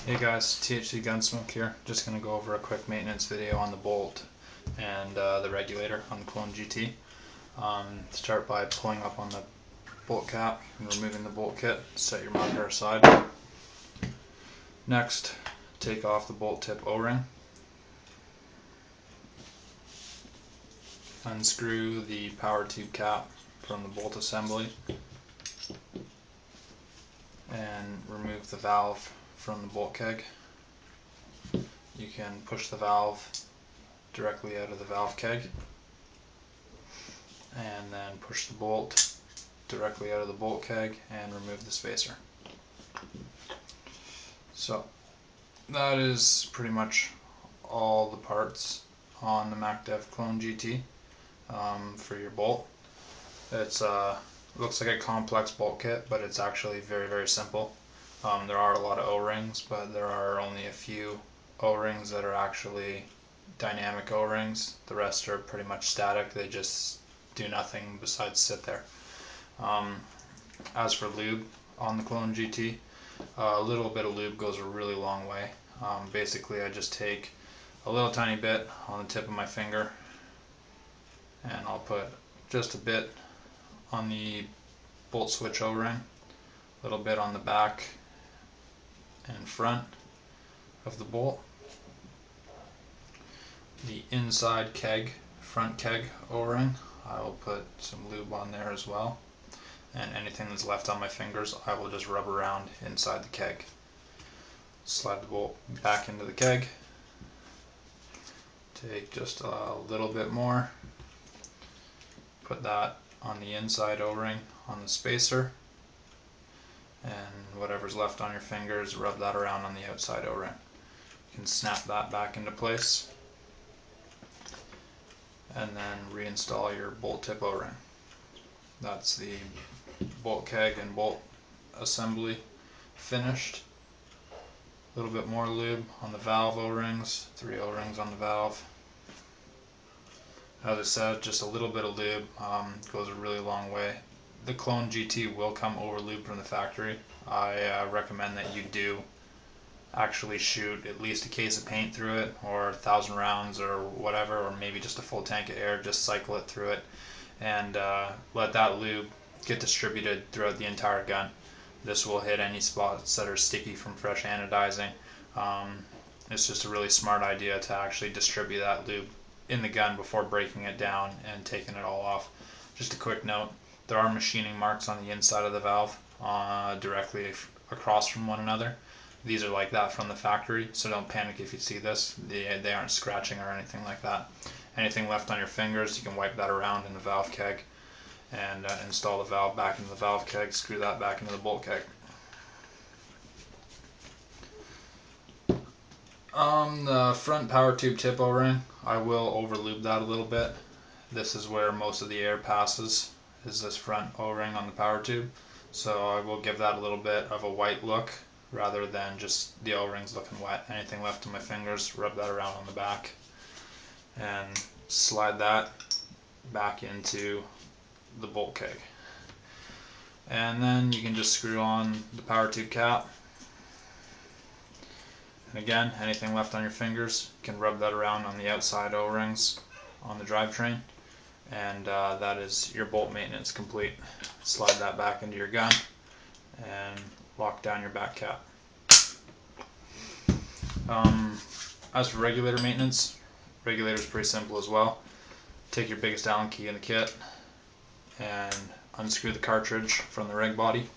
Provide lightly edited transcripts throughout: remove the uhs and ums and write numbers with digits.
Hey guys, THC Gunsmoke here. Just going to go over a quick maintenance video on the bolt and the regulator on the Clone GT. Start by pulling up on the bolt cap and removing the bolt kit. Set your marker aside. Next, take off the bolt tip O-ring. Unscrew the power tube cap from the bolt assembly and remove the valve from the bolt keg. You can push the valve directly out of the valve keg and then push the bolt directly out of the bolt keg and remove the spacer. So that is pretty much all the parts on the Macdev Clone GT for your bolt. It's looks like a complex bolt kit, but it's actually very simple. There are a lot of O-rings, but there are only a few O-rings that are actually dynamic O-rings. The rest are pretty much static. They just do nothing besides sit there. As for lube on the Clone GT, a little bit of lube goes a really long way. Basically, I just take a little tiny bit on the tip of my finger, and I'll put just a bit on the bolt switch O-ring, a little bit on the back and front of the bolt, the inside keg, front keg O-ring, I will put some lube on there as well, and anything that's left on my fingers I will just rub around inside the keg. Slide the bolt back into the keg, take just a little bit more, put that on the inside O-ring on the spacer, and whatever's left on your fingers, rub that around on the outside O-ring. You can snap that back into place and then reinstall your bolt tip O-ring. That's the bolt keg and bolt assembly finished. A little bit more lube on the valve O-rings, 3 O-rings on the valve. As I said, just a little bit of lube goes a really long way. The Clone GT will come over lube from the factory. I recommend that you do actually shoot at least a case of paint through it, or 1,000 rounds or whatever, or maybe just a full tank of air. Just cycle it through it and let that lube get distributed throughout the entire gun. This will hit any spots that are sticky from fresh anodizing. It's just a really smart idea to actually distribute that lube in the gun before breaking it down and taking it all off. Just a quick note, there are machining marks on the inside of the valve directly across from one another. These are like that from the factory, so don't panic if you see this. They aren't scratching or anything like that. Anything left on your fingers, you can wipe that around in the valve keg and install the valve back into the valve keg, screw that back into the bolt keg. The front power tube tip O-ring, I will over lube that a little bit. This is where most of the air passes, is this front O-ring on the power tube. So I will give that a little bit of a white look rather than just the O-rings looking wet. Anything left on my fingers, rub that around on the back and slide that back into the bolt keg. And then you can just screw on the power tube cap. And again, anything left on your fingers, you can rub that around on the outside O-rings on the drivetrain, and that is your bolt maintenance complete. Slide that back into your gun and lock down your back cap. As for regulator maintenance, regulator is pretty simple as well. Take your biggest Allen key in the kit and unscrew the cartridge from the reg body.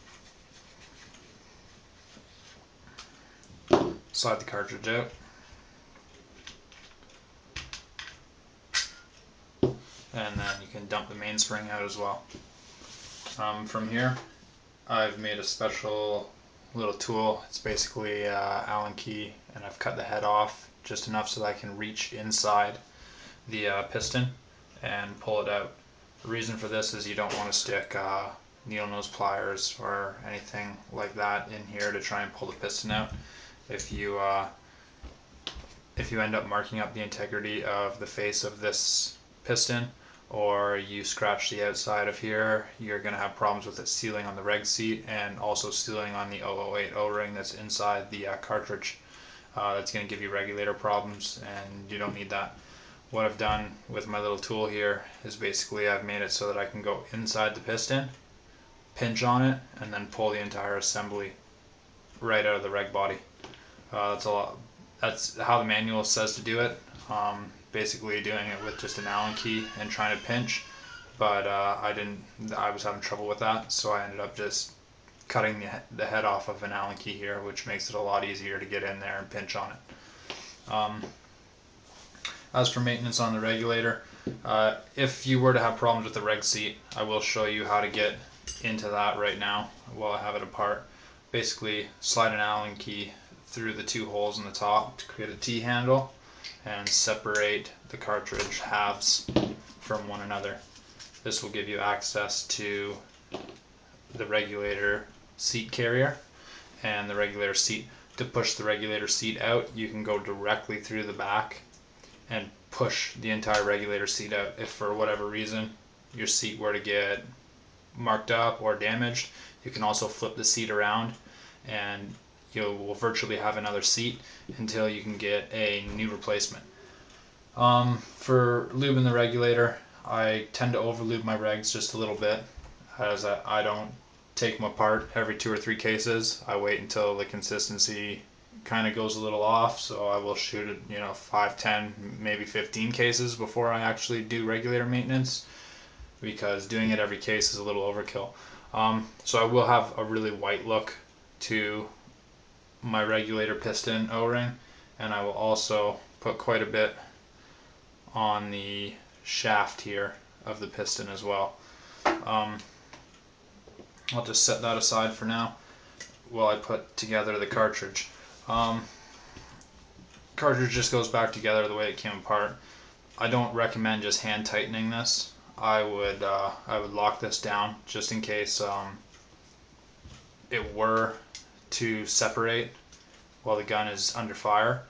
Slide the cartridge out. And then you can dump the mainspring out as well. From here, I've made a special little tool. It's basically Allen key, and I've cut the head off just enough so that I can reach inside the piston and pull it out. The reason for this is you don't want to stick needle nose pliers or anything like that in here to try and pull the piston out. If you end up marking up the integrity of the face of this piston, or you scratch the outside of here, you're going to have problems with it sealing on the reg seat and also sealing on the 008 O-ring that's inside the cartridge. That's going to give you regulator problems, and you don't need that. What I've done with my little tool here is basically I've made it so that I can go inside the piston, pinch on it, and then pull the entire assembly right out of the reg body. That's how the manual says to do it. Basically doing it with just an Allen key and trying to pinch, but I was having trouble with that, so I ended up just cutting the head off of an Allen key here, which makes it a lot easier to get in there and pinch on it. As for maintenance on the regulator, if you were to have problems with the reg seat, I will show you how to get into that right now while I have it apart. Basically, slide an Allen key through the two holes in the top to create a T-handle and separate the cartridge halves from one another. This will give you access to the regulator seat carrier and the regulator seat. To push the regulator seat out, you can go directly through the back and push the entire regulator seat out. If for whatever reason your seat were to get marked up or damaged, you can also flip the seat around and you will virtually have another seat until you can get a new replacement. For lubing the regulator, I tend to overlube my regs just a little bit, as I don't take them apart every 2 or 3 cases. I wait until the consistency kind of goes a little off, so I will shoot it, 5, 10, maybe 15 cases before I actually do regulator maintenance, because doing it every case is a little overkill. So I will have a really white look to my regulator piston O-ring, and I will also put quite a bit on the shaft here of the piston as well. I'll just set that aside for now while I put together the cartridge. Cartridge just goes back together the way it came apart. I don't recommend just hand tightening this. I would lock this down just in case it were to separate while the gun is under fire.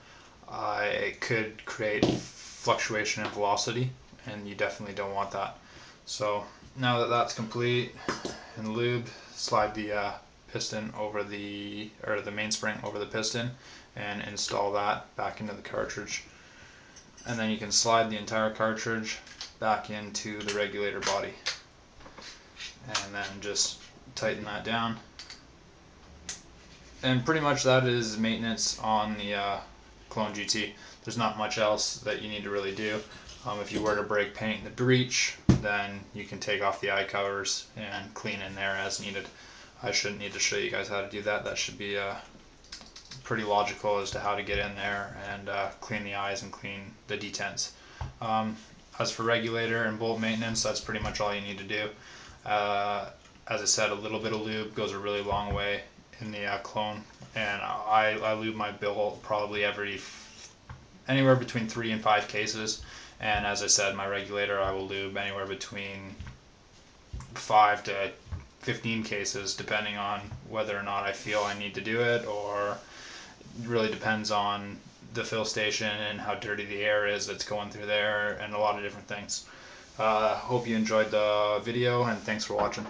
It could create fluctuation in velocity, and you definitely don't want that. So now that that's complete and lubed, slide the piston over the mainspring over the piston and install that back into the cartridge, and then you can slide the entire cartridge back into the regulator body and then just tighten that down. And pretty much that is maintenance on the Clone GT. There's not much else that you need to really do. If you were to break paint in the breech, then you can take off the eye covers and clean in there as needed. I shouldn't need to show you guys how to do that. That should be pretty logical as to how to get in there and clean the eyes and clean the detents. As for regulator and bolt maintenance, that's pretty much all you need to do. As I said, a little bit of lube goes a really long way in the Clone, and I lube my bolt probably anywhere between 3 and 5 cases, and as I said, my regulator I will lube anywhere between 5 to 15 cases, depending on whether or not I feel I need to do it, or it really depends on the fill station and how dirty the air is that's going through there, and a lot of different things. Hope you enjoyed the video, and thanks for watching.